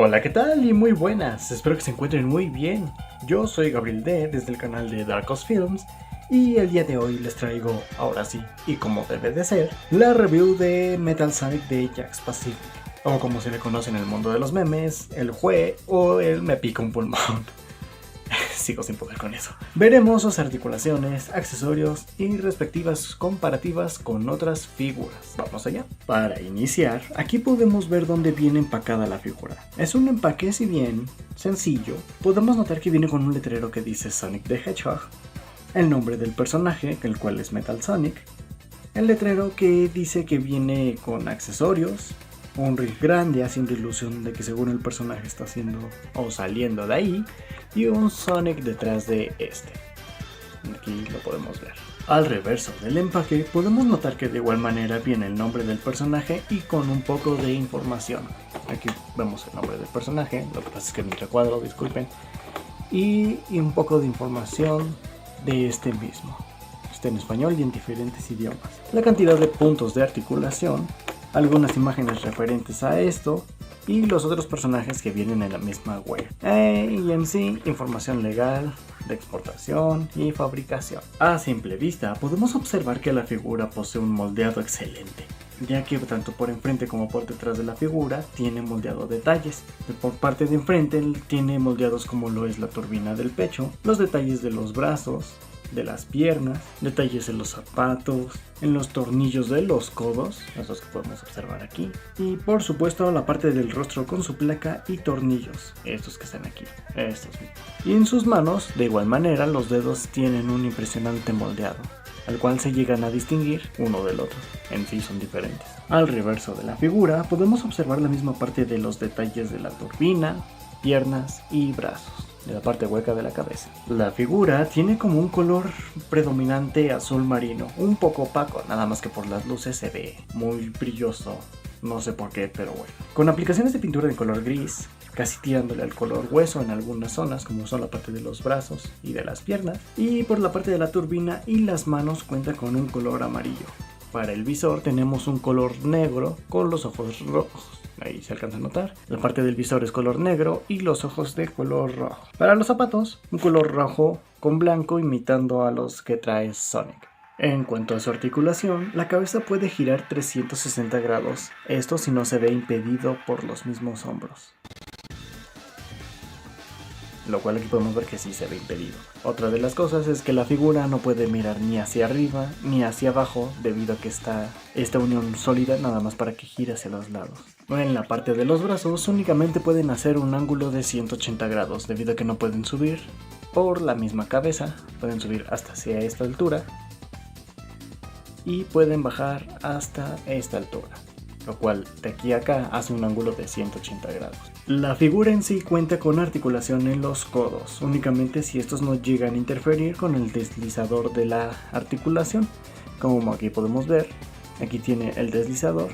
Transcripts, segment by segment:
Hola, ¿qué tal? Y muy buenas, espero que se encuentren muy bien. Yo soy Gabriel D. desde el canal de Darkos Films y el día de hoy les traigo, ahora sí, y como debe de ser, la review de Metal Sonic de Jakks Pacific, o como se le conoce en el mundo de los memes, el Jue o el Me pica un pulmón. Sigo sin poder con eso. Veremos sus articulaciones, accesorios y respectivas comparativas con otras figuras. Vamos allá. Para iniciar, aquí podemos ver dónde viene empacada la figura. Es un empaque, si bien sencillo, podemos notar que viene con un letrero que dice Sonic the Hedgehog, el nombre del personaje, el cual es Metal Sonic, el letrero que dice que viene con accesorios, un riff grande haciendo ilusión de que según el personaje está haciendo o saliendo de ahí, y un Sonic detrás de este. Aquí lo podemos ver. Al reverso del empaque podemos notar que de igual manera viene el nombre del personaje y con un poco de información. Aquí vemos el nombre del personaje, lo que pasa es que mi recuadro, disculpen, y un poco de información de este mismo. Está en español y en diferentes idiomas. La cantidad de puntos de articulación, algunas imágenes referentes a esto y los otros personajes que vienen en la misma web. Y en sí, información legal de exportación y fabricación. A simple vista podemos observar que la figura posee un moldeado excelente, ya que tanto por enfrente como por detrás de la figura tiene moldeado detalles. Por parte de enfrente tiene moldeados como lo es la turbina del pecho, los detalles de los brazos, de las piernas, detalles en los zapatos, en los tornillos de los codos, esos que podemos observar aquí, y por supuesto la parte del rostro con su placa y tornillos, estos que están aquí, estos mismos. Y en sus manos, de igual manera, los dedos tienen un impresionante moldeado, al cual se llegan a distinguir uno del otro, en sí son diferentes. Al reverso de la figura podemos observar la misma parte de los detalles de la turbina, piernas y brazos, de la parte hueca de la cabeza. La figura tiene como un color predominante azul marino, un poco opaco, nada más que por las luces se ve muy brilloso, no sé por qué, pero bueno. Con aplicaciones de pintura de color gris, casi tirándole al color hueso en algunas zonas, como son la parte de los brazos y de las piernas, y por la parte de la turbina y las manos cuenta con un color amarillo. Para el visor tenemos un color negro con los ojos rojos. Ahí se alcanza a notar. La parte del visor es color negro y los ojos de color rojo. Para los zapatos, un color rojo con blanco imitando a los que trae Sonic. En cuanto a su articulación, la cabeza puede girar 360 grados, esto si no se ve impedido por los mismos hombros. Lo cual aquí podemos ver que sí se ve impedido. Otra de las cosas es que la figura no puede mirar ni hacia arriba ni hacia abajo debido a que está esta unión sólida nada más para que gire hacia los lados. En la parte de los brazos únicamente pueden hacer un ángulo de 180 grados debido a que no pueden subir por la misma cabeza, pueden subir hasta hacia esta altura y pueden bajar hasta esta altura, lo cual de aquí a acá hace un ángulo de 180 grados. La figura en sí cuenta con articulación en los codos, únicamente si estos no llegan a interferir con el deslizador de la articulación. Como aquí podemos ver, aquí tiene el deslizador,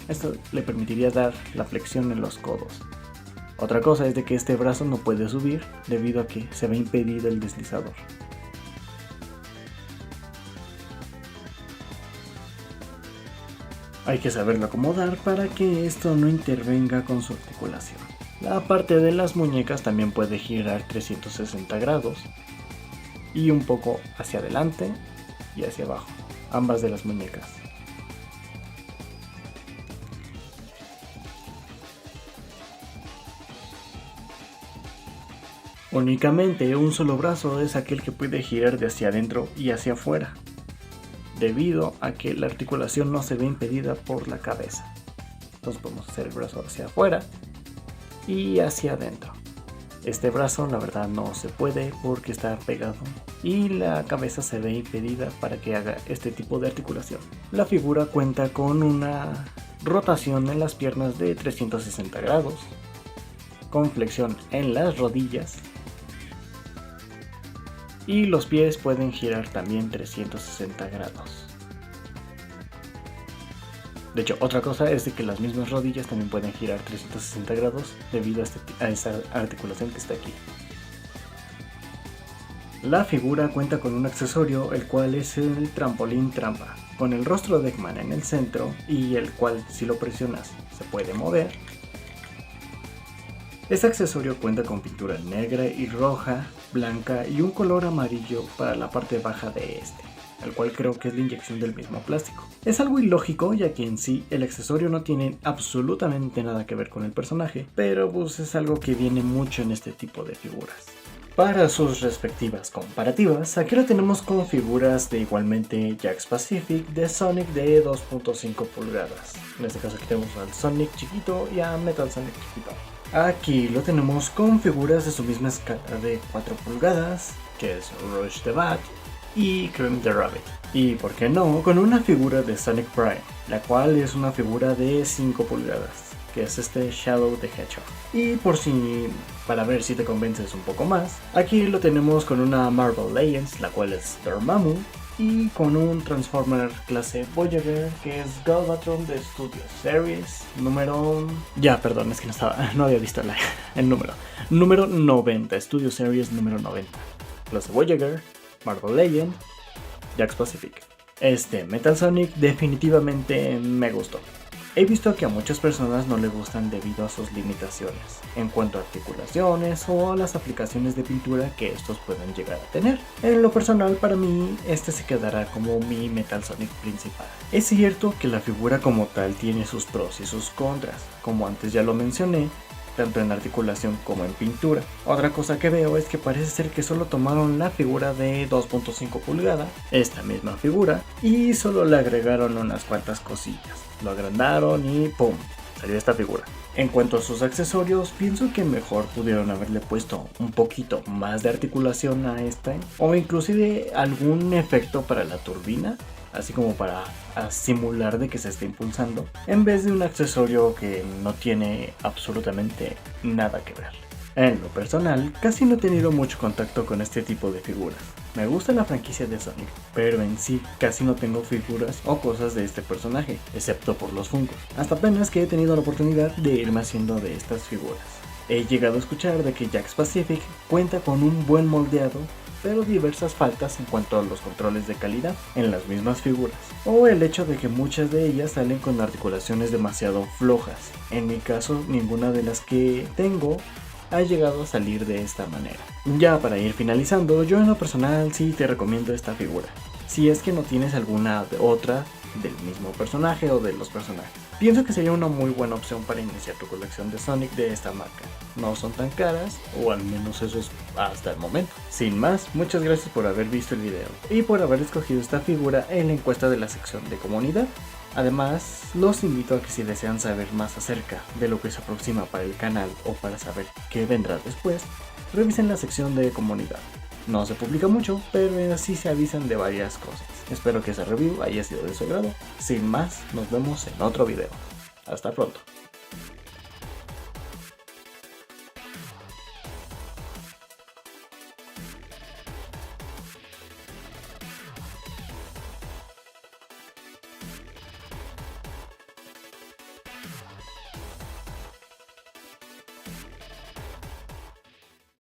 esto le permitiría dar la flexión en los codos. Otra cosa es de que este brazo no puede subir debido a que se ve impedido el deslizador. Hay que saberlo acomodar para que esto no intervenga con su articulación. La parte de las muñecas también puede girar 360 grados y un poco hacia adelante y hacia abajo, ambas de las muñecas. Únicamente un solo brazo es aquel que puede girar de hacia adentro y hacia afuera, debido a que la articulación no se ve impedida por la cabeza. Entonces podemos hacer el brazo hacia afuera y hacia adentro. Este brazo la verdad no se puede porque está pegado y la cabeza se ve impedida para que haga este tipo de articulación. La figura cuenta con una rotación en las piernas de 360 grados, con flexión en las rodillas, y los pies pueden girar también 360 grados. De hecho, otra cosa es de que las mismas rodillas también pueden girar 360 grados debido a esa articulación que está aquí. La figura cuenta con un accesorio, el cual es el trampolín trampa, con el rostro de Eggman en el centro y el cual, si lo presionas, se puede mover. Este accesorio cuenta con pintura negra y roja, blanca y un color amarillo para la parte baja de este, el cual creo que es la inyección del mismo plástico. Es algo ilógico, ya que en sí el accesorio no tiene absolutamente nada que ver con el personaje, pero pues es algo que viene mucho en este tipo de figuras. Para sus respectivas comparativas, aquí lo tenemos con figuras de igualmente Jakks Pacific de Sonic de 2.5 pulgadas. En este caso aquí tenemos al Sonic chiquito y a Metal Sonic chiquito. Aquí lo tenemos con figuras de su misma escala de 4 pulgadas, que es Rush the Bat y Cream the Rabbit. Y por qué no, con una figura de Sonic Prime, la cual es una figura de 5 pulgadas, que es este Shadow the Hedgehog. Y para ver si te convences un poco más, aquí lo tenemos con una Marvel Legends, la cual es Dormammu, y con un Transformer clase Voyager, que es Galvatron de Studio Series número... es que no había visto el número. Número 90, Studio Series número 90. Clase Voyager, Marvel Legend, Jakks Pacific. Este Metal Sonic definitivamente me gustó. He visto que a muchas personas no les gustan debido a sus limitaciones en cuanto a articulaciones o a las aplicaciones de pintura que estos pueden llegar a tener. En lo personal, para mí, este se quedará como mi Metal Sonic principal. Es cierto que la figura como tal tiene sus pros y sus contras, como antes ya lo mencioné, tanto en articulación como en pintura. Otra cosa que veo es que parece ser que solo tomaron la figura de 2.5 pulgadas, esta misma figura, y solo le agregaron unas cuantas cosillas. Lo agrandaron y ¡pum! Salió esta figura. En cuanto a sus accesorios, pienso que mejor pudieron haberle puesto un poquito más de articulación a esta, o inclusive algún efecto para la turbina, así como para simular de que se está impulsando, en vez de un accesorio que no tiene absolutamente nada que ver. En lo personal, casi no he tenido mucho contacto con este tipo de figuras. Me gusta la franquicia de Sonic, pero en sí casi no tengo figuras o cosas de este personaje, excepto por los Funkos. Hasta apenas que he tenido la oportunidad de irme haciendo de estas figuras. He llegado a escuchar de que Jakks Pacific cuenta con un buen moldeado, pero diversas faltas en cuanto a los controles de calidad en las mismas figuras, o el hecho de que muchas de ellas salen con articulaciones demasiado flojas. En mi caso, ninguna de las que tengo ha llegado a salir de esta manera. Ya para ir finalizando, yo en lo personal sí te recomiendo esta figura, si es que no tienes alguna otra del mismo personaje o de los personajes. Pienso que sería una muy buena opción para iniciar tu colección de Sonic de esta marca. No son tan caras, o al menos eso es hasta el momento. Sin más, muchas gracias por haber visto el video y por haber escogido esta figura en la encuesta de la sección de comunidad. Además, los invito a que si desean saber más acerca de lo que se aproxima para el canal o para saber qué vendrá después, revisen la sección de comunidad. No se publica mucho, pero sí se avisan de varias cosas. Espero que esa review haya sido de su agrado. Sin más, nos vemos en otro video. Hasta pronto.